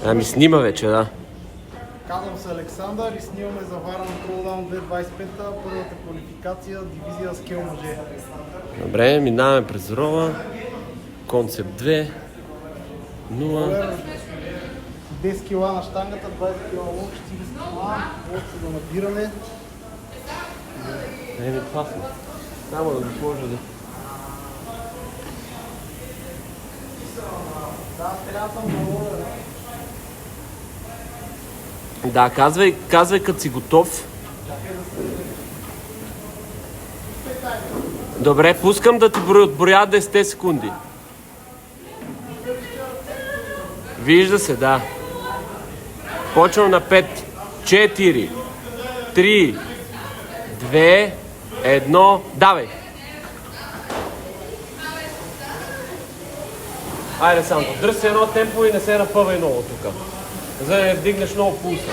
Ами снима вече, да. Казвам се Александър и снимаме за Варна Throwdown 2025-та, първата квалификация, дивизия скил мъже. Добре, минаваме през рола. Концепт 2. 0. 10 кила на щангата, 20 кила лук, 40 кила, лодка за набиране. Не ми пасна. Само да го сложа да... Да, трябва съм да ловя. Да, казвай като си готов. Добре, пускам да ти отброя 10 секунди. Вижда се, да. Почвам на 5, 4, 3, 2, 1, давай! Айде само, дръж се едно темпо и не се напъвай много тук. За да не вдигнеш много пулса.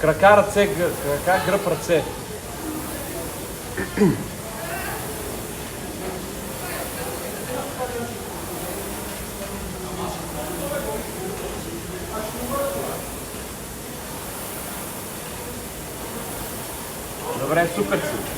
Крака, ръце, крака, гръб, ръце. Добре, супер си.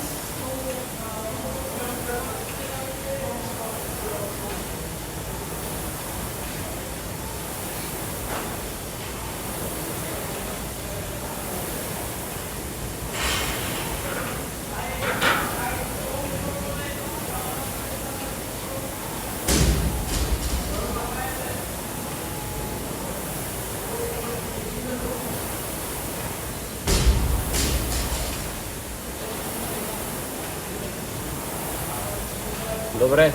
Добре.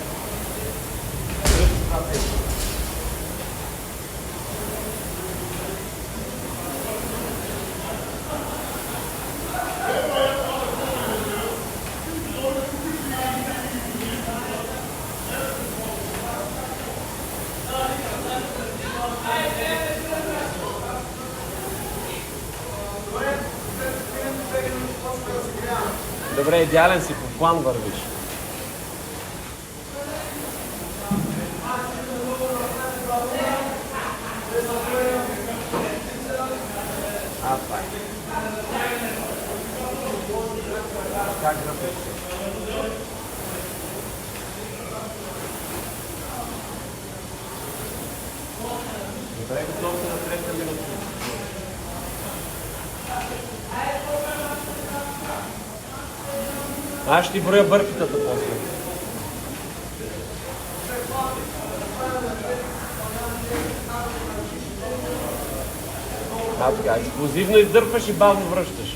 Добре, идеален си, по план вървиш. Как гръбеш? Добре, готов си на трета минута. Аз ще ти броя бърпитата после. Така, експлозивно издърпаш и бавно връщаш.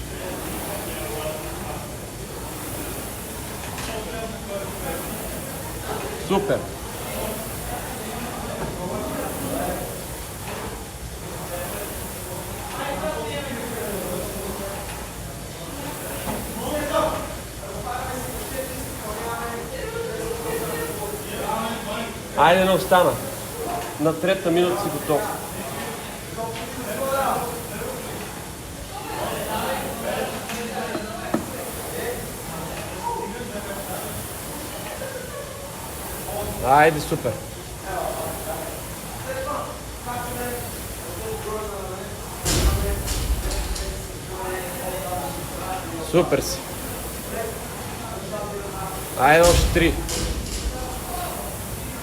Супер! Айде, не остана. На трета минута си готов. Айде, супер. Супер си. Айде, още 3.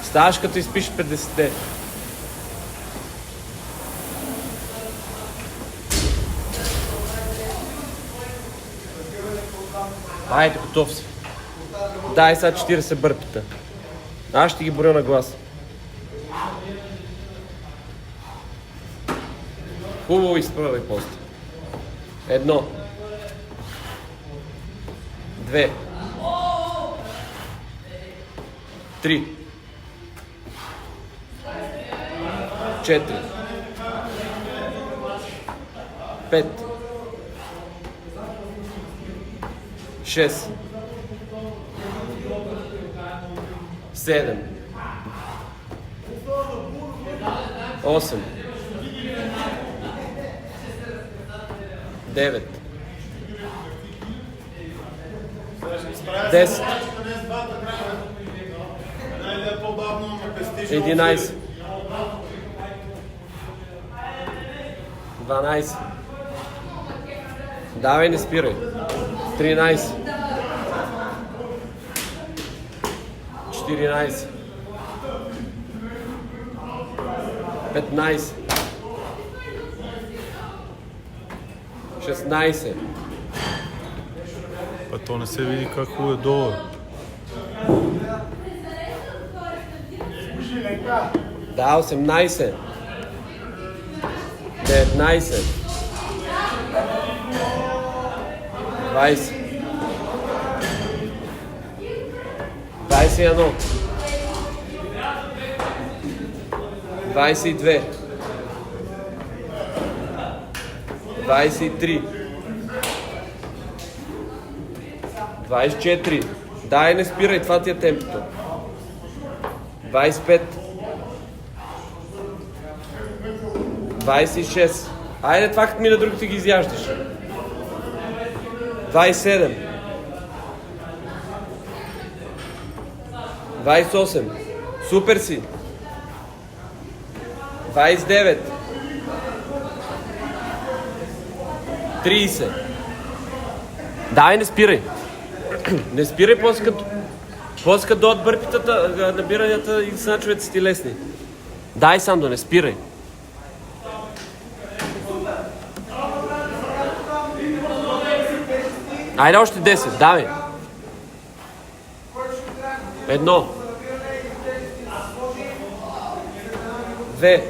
Ставаш като изпишеш 50-те. Айде, готов си. Дай сега 40 бърпита. Аз ще ги боря на глас. Хубаво изправяй после. 1. 2. 3. 4. 5. 6. 7. 8. 9. 10. 11. 12. Давай, не спирай. 13. 14. 15. 16. Pa to ne se vidi kako je dolje. Да, 18. 19. 20. 21. 22. 23. 24. Дай, не спирай, това ти е темпото. 25. 26. Айде, това като мине другите ги изяждаш. 27. 28. Супер си. 29. 30. Дай, не спирай. Не спирай, после като дойдат бърпитата, набиранията и сначовете си ти лесни. Дай, Сандо, не спирай. Айде още 10, давай. 1. 2.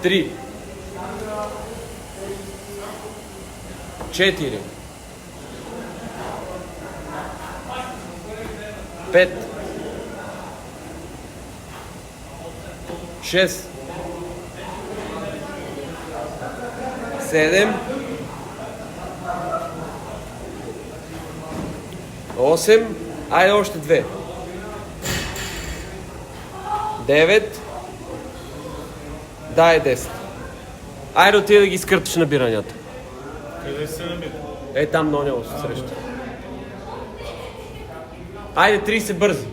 3. 4. 5. 6. 7. 8. Айде още 2. 9. Дай 10. Айде отида да ги изкърташ набиранията. Къде се намира? Е, там много няма се среща. Айде 30 бързи.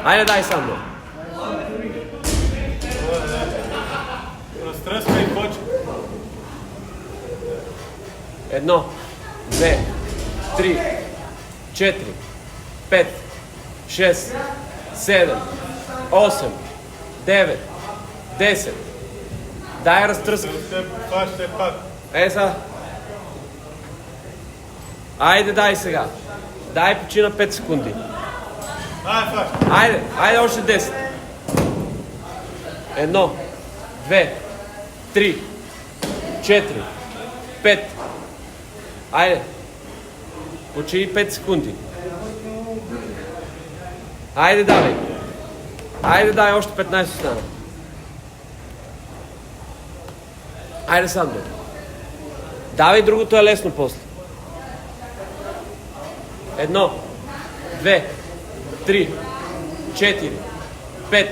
Айде дай Сандо. Разтръскай и почва. 1, 2, 3, 4, 5, 6, 7, 8, 9, 10. Дай разтръскай. Това ще е пак. Е сега. Айде дай сега. Дай почина 5 секунди. Ай, фаш. Айде още 10. 1, 2, 3, 4, 5. Айде. Почини 5 секунди. Айде давай. Айде дай, още 15 остана. Айде, Сандо. Давай, другото е лесно после. 1, 2, 3, 4, 5.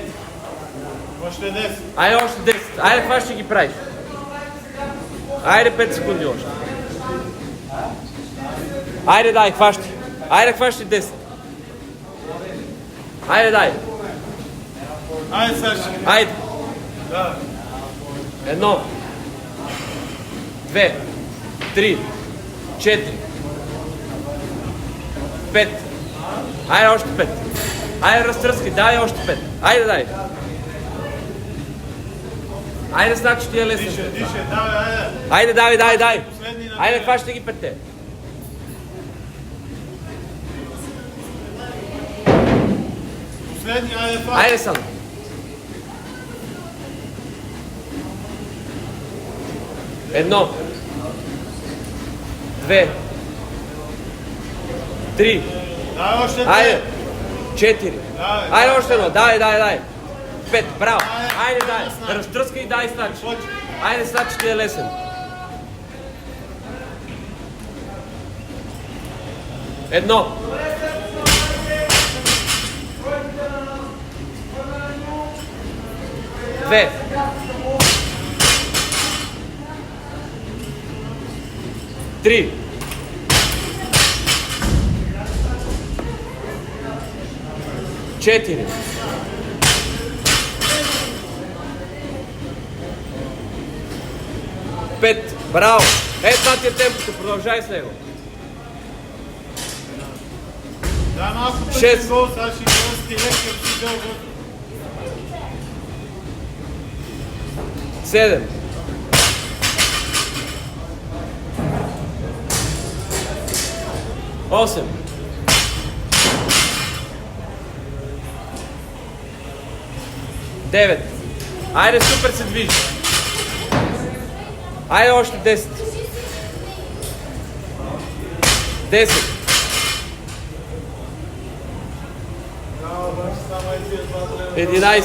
Още 10. Айде още 10. Айде, това ще ги правиш. Айде 5 секунди още. Айде дай, хващи. Айде хващи 10. Айде дай. Айде, Саши. Айде. Да. 1, 2, 3, 4, 5. Айде още 5. Айде разтръскай, дай още 5. Айде дай. Айде, значи ти е лесно. Дише, давай, айде. Айде, дай. Последни на Айде, мен. хващай ги 5-те. Последни, айде, фаш. Айде сам. Едно. 2. 3. Дай още 2. Айде. 4. Давай, Айде още едно. Дай. 5. Браво. Айде, дай. Снач. Разтръскай и дай снач. Почва. Айде, снач ти е лесен. Едно. 2. 3. 4. 5. Браво! Това ти е темпото, продължай с него. Дай малко Шест. пъти гол, сега ще играм с телек, като си дълго. 7. 8. 9. Айде, супер се движи. Айде още 10. 10. Браво, значи само тези два лева. 11.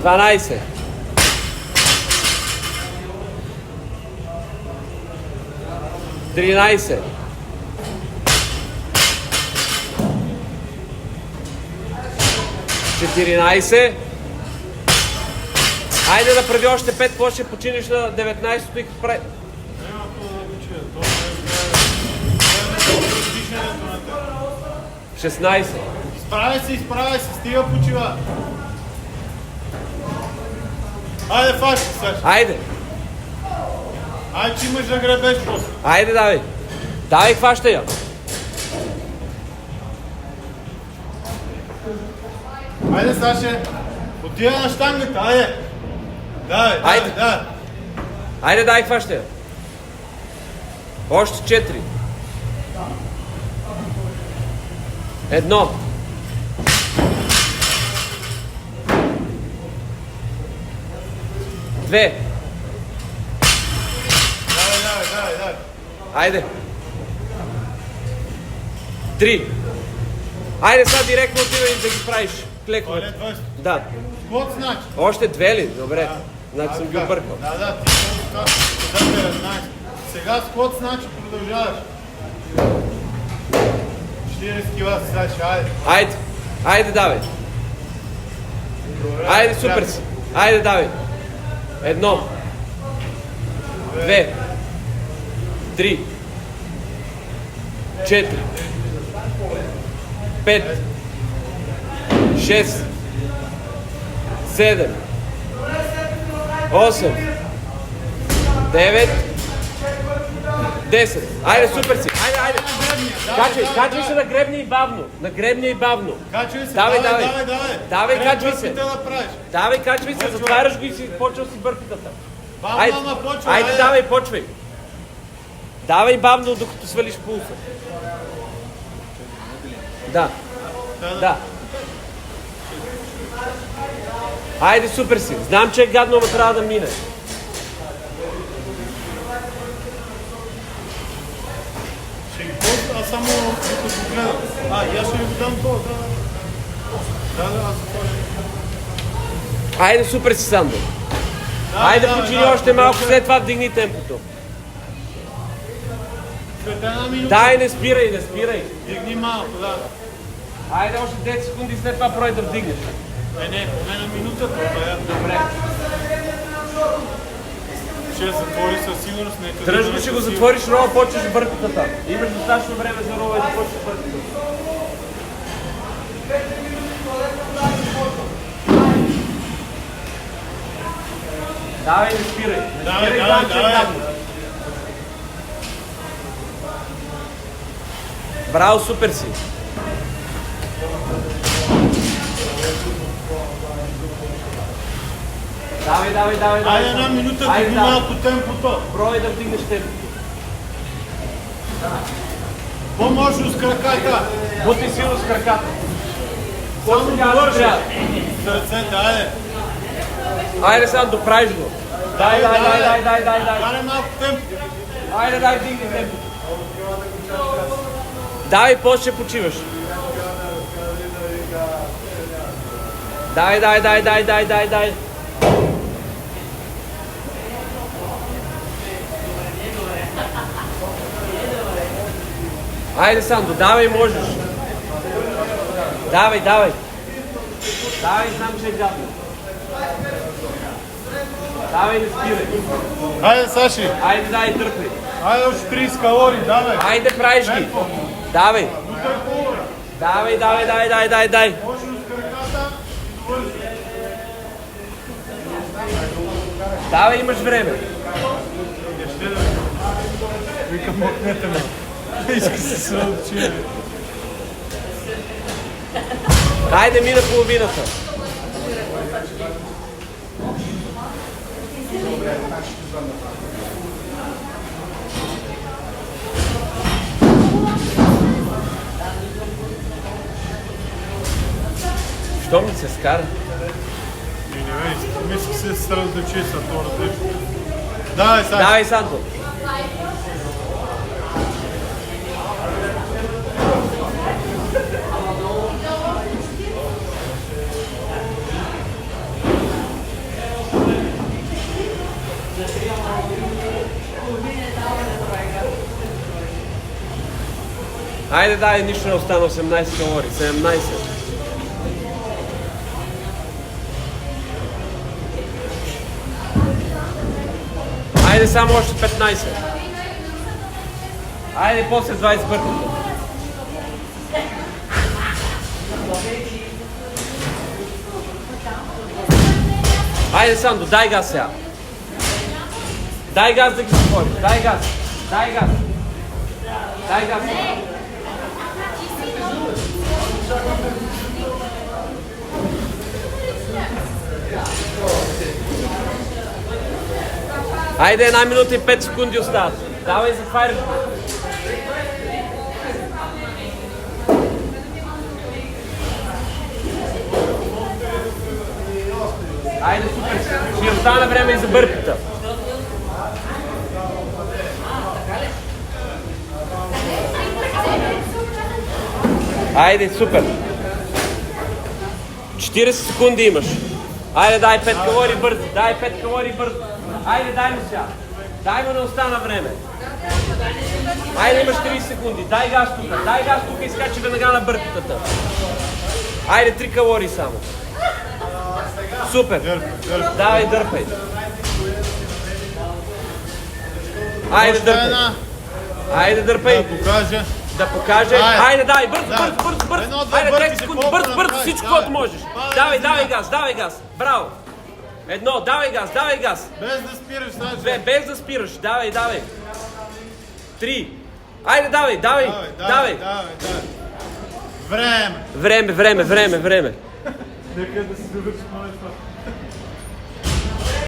12. 13. 14. Айде да прави още 5, после ще починиш на 19-то и прави. Няма какво да го чуя. То не е дишането на теб. 16. Изправяй се, стига почива. Айде, фащи, Саши. Айде. Айде, че имаш да гребеш после. Айде, давай. Давай, хващай я. Айде, Саше. Отида на щангата, айде. Давай, Айде. давай. Айде, дай, хващай я. Още 4. 1. 2. Давай. Айде. 3. Айде сега директно отивай да ги правиш. Клекове. Оле, 20. Да. Сквот значи. Още 2 ли? Добре. Значи съм ги Така. объркал. Да, ти съм това. Да, 19. Сега сквот значи продължаваш. 40 кила си, Саши, айде. Айде. Айде, давай. Айде, супер си. Айде, давай. 1. 2. 3. 4. 5. 6. 7. 8. 9. 10. Айде, супер си. Айде. Качвай се на гребния и бавно. На гребния и бавно. Качвай се, Давай. давай. Давай, качвай се. Бърките да правиш. Давай, качвай се, затваряш го и си почваш си бъркитата. Бавно, ама почва. Айде, давай, почвай. Давай бавно, докато свалиш пулса. Да. Айде, супер си. Знам, че е гадно, но трябва да мине. Ще ги ползва, аз само докато го гледам. И аз ще ви го дам това, да. Да, аз Айде, супер си, Сандо. Айде, почини още малко, след това вдигни темпото. след една минута. Дай, не спирай. Дигни малко, да. Айде, още 10 секунди, след това прой да вдигнеш. Не, поне на минутата, бе. Добре. Ще затвори със сигурност. Нека Дръж го, ще го затвориш, рола, почваш бъркатата. Имаш достатъчно време за рола и да почваш бъркатата. Давай, не спирай. Давай. Браво, супер си. Давай. Айде една минута, Айде, дигни давай. малко темпото. Пробай да вдигнеш темпото. По-мощно с краката. Бути силно с краката. Само довърши. трябва. С ръцете, айде. Айде сега доправиш го. Дай. Дай малко темпо. Айде, дай, вдигни темпото. Давай, после ще почиваш. Дай. Айде, Сандо, давай, можеш. Давай. Давай, знам, че е гадно. Давай, не спирай. Айде, Саши. Айде, дай, търпи. Айде още 30 калории, давай. Айде, правиш ги. Давай. Давай. Почваш с краката и довърши. Давай, имаш време. Викам, махнете ме. Иска се съдчи. Айде, мина половината. Що ми се скара? Мисля се с различи са това различно. Давай, Сашо. Давай, Санто. Айде, дай, нищо не остана, 18 калории, 17. Айде, само още 15. Айде, после 20 бърката. Айде, Сандо, дай газ сега. Дай газ да ги затвориш. Дай газ. Дай газ. Дай газ. Айде, 1 минута и 5 секунди остават. Давай, затваряй. Айде, супер. Ще остана време и за бърпата. Айде, супер. 40 секунди имаш. Айде, дай 5 калории бързо. Дай 5 калории бързо. Айде, дай му сега. Дай му, не остана време. Айде, имаш 30 секунди. Дай газ тук. Дай газ тук и скачи веднага на бъркотата. Айде, 3 калории само. Супер. Давай, дърпай. Айде, дърпай. Айде, дърпай. Да покажа. Да покаже. Айде, давай, бързо. Айде, 30 секунди. Бързо, всичко, което можеш. Давай газ. Браво. Едно, давай газ. Без да спираш, Сашо. Без да спираш. Давай. 3. Айде, давай. Време. Време. Нека да си довърши това.